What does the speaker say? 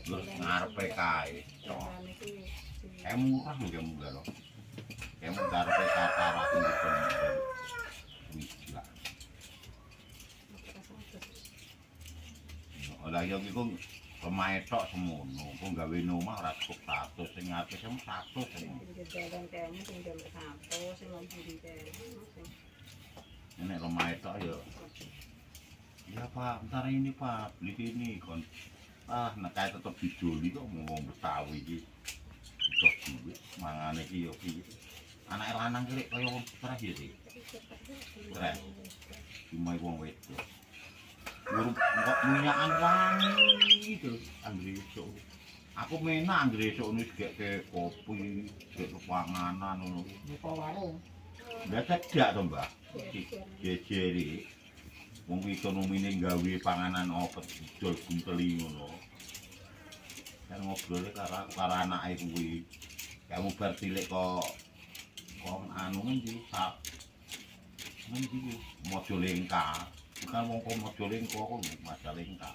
Terus ngarepe kae. Kayak murah lho kamu lho. Kamu ngarepe kata itu gila. Lah yo iku pemain tok semono, kok gawe omah ora cukup 100 sing ngarepe sing 100 sing. Jalan kene sing jaluk 100 sing ngomong kene. Nek rumah itu ayo. Ya Pak, bentar ini Pak, beli ini kon. Nek kayak tetep dijoli kok mau Betawi iki. Iso duit mangane iki yo piye. Anake lanang kirek kaya wong stres ya sih. Stres. Cuma wong wedok. Urung kok minyakan wangi terus anggere esuk. Aku menak anggere esuk wis gek kopi, gek panganan ngono. Buka warung. Ndak cedak to, Mbak. Jejeri. Wong ekonomine gawe panganan opet dol bunteli ngono. Kan ngobrol karo anake kuwi. Kamu bar cilik kok anu ngendi sak. Ngendi Majalengka. Bukan wong Majalengka kok Majalengka.